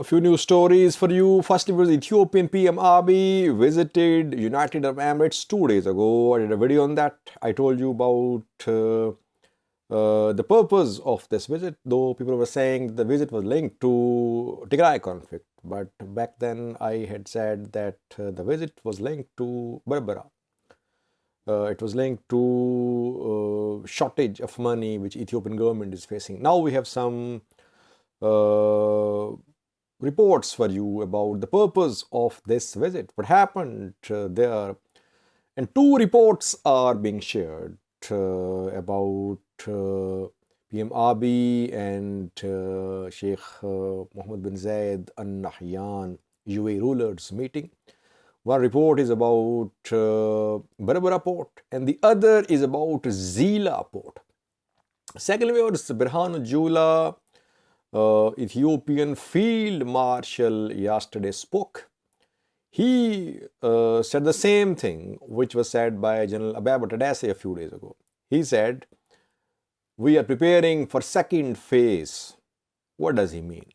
A few news stories for you. Firstly, was Ethiopian PM Abiy visited United Arab Emirates 2 days ago. I did a video on that. I told you about the purpose of this visit, though people were saying the visit was linked to Tigray conflict. But back then I had said that the visit was linked to Berbera. It was linked to shortage of money which Ethiopian government is facing. Now we have some reports for you about the purpose of this visit, what happened there. And two reports are being shared about PM Abiy and Sheikh Mohammed bin Zayed Al Nahyan, UAE rulers meeting. One report is about Berbera port and the other is about Zeila port. Secondly, was Berhanu Jula Ethiopian Field Marshal yesterday spoke. He said the same thing which was said by General Ababa Tadesse a few days ago. He said, we are preparing for second phase. What does he mean?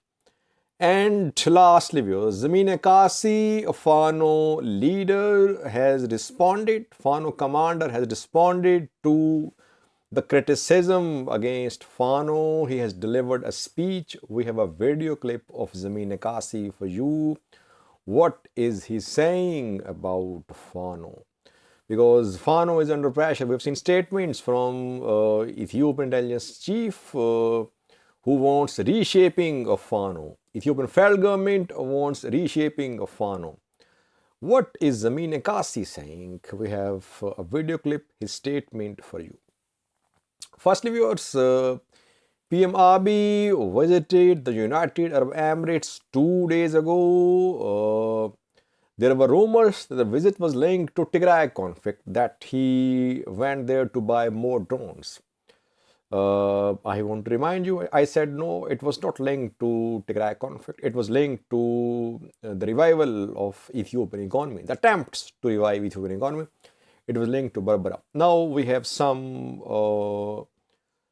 And lastly, viewers, Zemene Kassie, a Fano leader, has responded, Fano commander has responded to the criticism against Fano. He has delivered a speech. We have a video clip of Zemene Kassie for you. What is he saying about Fano? Because Fano is under pressure. We've seen statements from Ethiopian intelligence chief who wants reshaping of Fano. Ethiopian federal government wants reshaping of Fano. What is Zemene Kassie saying? We have a video clip, his statement for you. Firstly, viewers, PM Abiy visited the United Arab Emirates 2 days ago. There were rumors that the visit was linked to Tigray conflict, that he went there to buy more drones. I want to remind you, I said no, it was not linked to Tigray conflict. It was linked to the revival of Ethiopian economy, the attempts to revive Ethiopian economy. It was linked to Berbera. Now we have some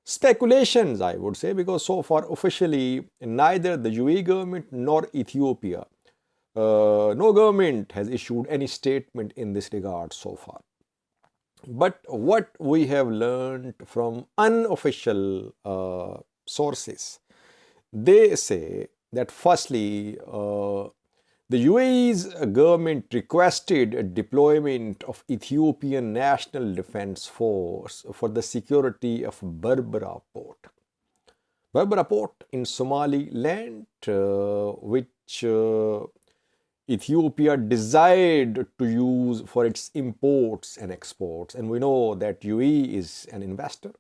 speculations, I would say, because so far officially neither the UAE government nor Ethiopia, no government has issued any statement in this regard so far. But what we have learned from unofficial sources, they say that firstly, the UAE's government requested a deployment of Ethiopian National Defense Force for the security of Berbera port. Berbera port in Somaliland, which Ethiopia desired to use for its imports and exports. And we know that UAE is an investor.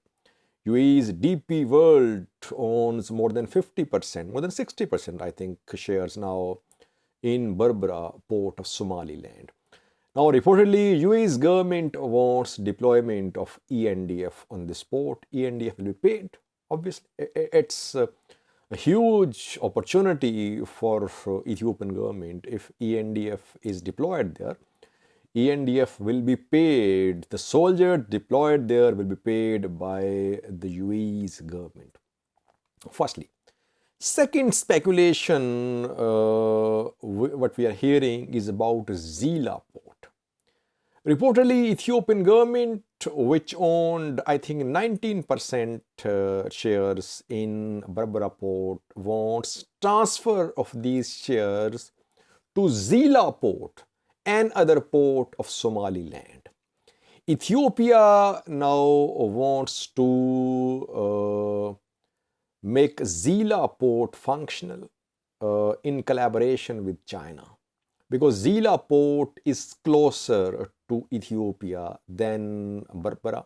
UAE's DP World owns more than 50%, more than 60%, I think, shares now in Berbera port of Somaliland. Now, reportedly, UAE's government wants deployment of ENDF on this port. ENDF will be paid, obviously. It's a huge opportunity for Ethiopian government if ENDF is deployed there. ENDF will be paid, the soldiers deployed there will be paid by the UAE's government. Firstly. Second speculation, what we are hearing is about Zeila port. Reportedly, Ethiopian government, which owned, I think, 19% shares in Berbera port, wants transfer of these shares to Zeila port, another port of Somaliland. Ethiopia now wants to make Zeila port functional in collaboration with China, because Zeila port is closer to Ethiopia than Berbera.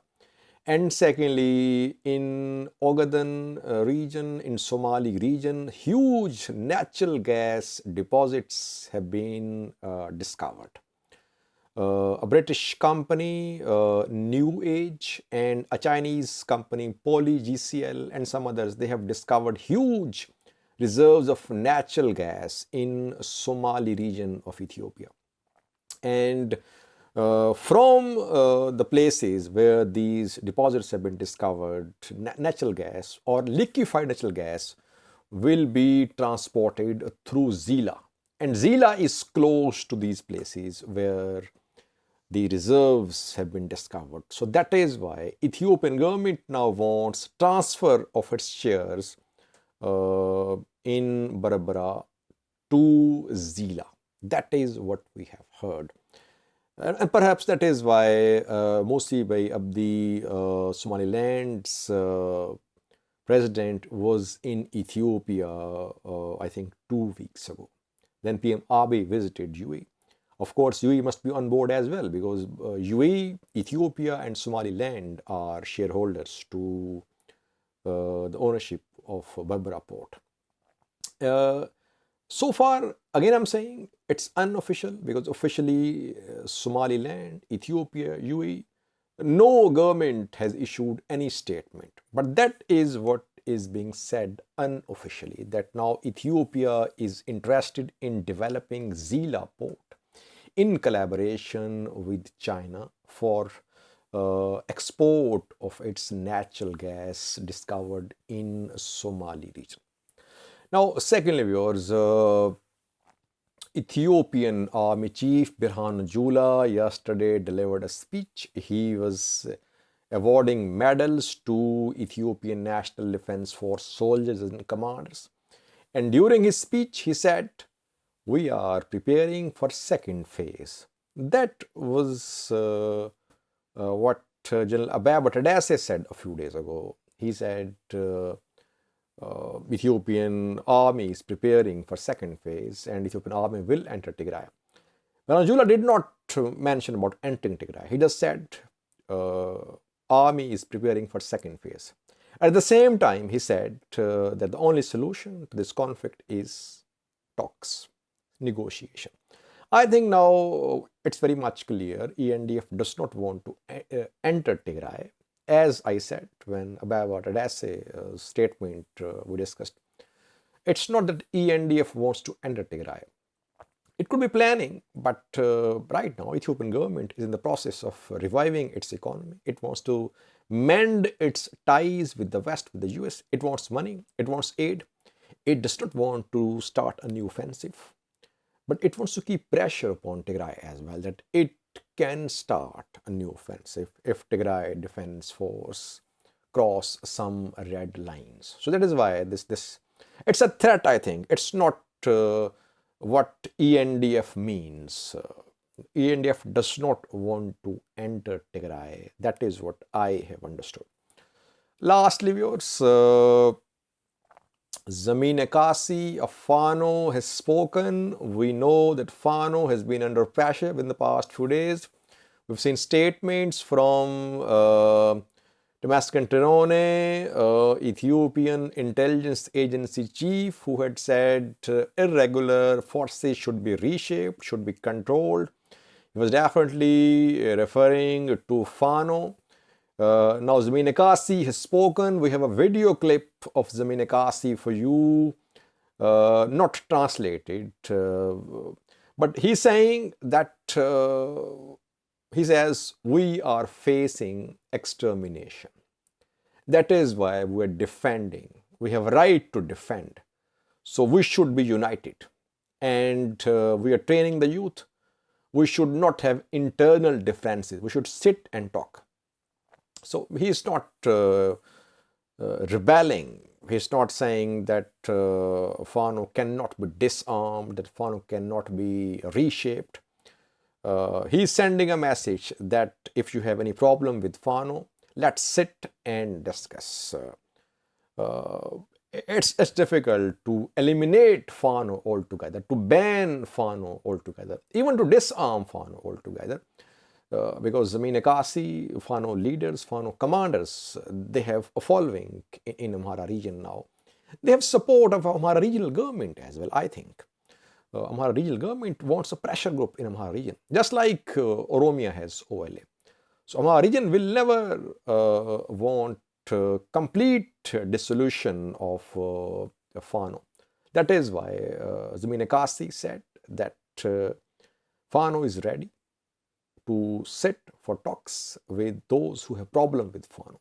And secondly, in Ogaden region, in Somali region, huge natural gas deposits have been discovered. A British company, New Age, and a Chinese company, Poly GCL, and some others, they have discovered huge reserves of natural gas in Somali region of Ethiopia. And from the places where these deposits have been discovered, natural gas or liquefied natural gas will be transported through Zeila. And Zeila is close to these places where the reserves have been discovered. So that is why Ethiopian government now wants transfer of its shares in Berbera to Zeila. That is what we have heard. And perhaps that is why Musi Bey Abdi, Somaliland's president, was in Ethiopia, I think 2 weeks ago. Then PM Abiy visited UAE. Of course, UAE must be on board as well because UAE, Ethiopia, and Somaliland are shareholders to the ownership of Berbera port. So far, again I'm saying it's unofficial because officially Somaliland, Ethiopia, UAE, no government has issued any statement. But that is what is being said unofficially, that now Ethiopia is interested in developing Zeila port in collaboration with China for export of its natural gas discovered in Somali region. Now, secondly, viewers, Ethiopian Army Chief Berhanu Jula yesterday delivered a speech. He was awarding medals to Ethiopian National Defense Force soldiers and commanders. And during his speech, he said, "We are preparing for second phase." That was what General Ababa Tadesse said a few days ago. He said, Ethiopian army is preparing for second phase and Ethiopian army will enter Tigray. Berhanu did not mention about entering Tigray. He just said army is preparing for second phase. At the same time, he said that the only solution to this conflict is talks, negotiation. I think now it's very much clear ENDF does not want to enter Tigray. As I said when Ababa Tadesse statement we discussed, it's not that ENDF wants to enter Tigray. It could be planning, but right now Ethiopian government is in the process of reviving its economy. It wants to mend its ties with the West, with the US. It wants money, it wants aid. It does not want to start a new offensive, but it wants to keep pressure upon Tigray as well, that it can start a new offensive if Tigray Defense Force cross some red lines. So that is why this it's a threat, I think. It's not what ENDF means. ENDF does not want to enter Tigray. That is what I have understood. Lastly, viewers, Zemene Kassie of Fano has spoken. We know that Fano has been under pressure in the past few days. We've seen statements from Damascus Tirone, Ethiopian intelligence agency chief, who had said irregular forces should be reshaped, should be controlled. He was definitely referring to Fano. Now Zemene Kassie has spoken. We have a video clip of Zemene Kassie for you, not translated, but he's saying that he says we are facing extermination. That is why we are defending. We have a right to defend. So we should be united. And we are training the youth. We should not have internal differences. We should sit and talk. So he is not rebelling. He is not saying that Fano cannot be disarmed, that Fano cannot be reshaped. He is sending a message that if you have any problem with Fano, let's sit and discuss. It's difficult to eliminate Fano altogether, to ban Fano altogether, even to disarm Fano altogether. Because Zemene Kassie, Fano leaders, Fano commanders, they have a following in Amhara region now. They have support of Amhara regional government as well, I think. Amhara regional government wants a pressure group in Amhara region, just like Oromia has OLA. So Amhara region will never want complete dissolution of Fano. That is why Zemene Kassie said that Fano is ready to sit for talks with those who have problem with Fano.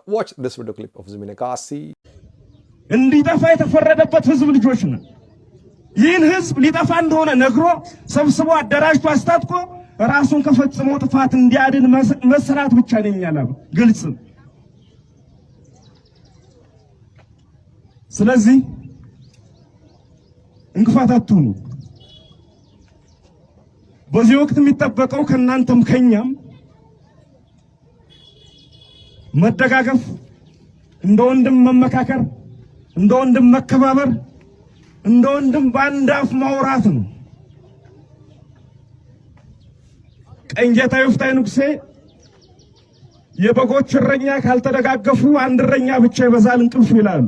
Watch this video clip of Zemene Kassie. እንዲጠፋ የተፈረደበት ህዝብ ልጆች ነን። ይህን ህዝብ ሊጠፋ እንደሆነ ነግሮ ሰብስቦ አደራጅቶ አስታጥቆ ራሱን ከፈጽሞ ጥፋት እንዲያድን መስራት ብቻ ነው የሚያላው ግልጽ። ስለዚህ እንቅፋት አትሁኑ። በዚህ ወቅት የሚጠበቀው ከናንተም ከኛም መደጋገፍ፣ እንደ ወንድም መመካከር፣ እንደ ወንድም መከባበር፣ እንደ ወንድም በአንድ አፍ ማውራት ነው። ቀንጌታ ይፍታይ ንጉሴ የበጎች እረኛ ካልተደጋገፉ አንድ እረኛ ብቻ ይበዛል እንቅልፍ ይላሉ።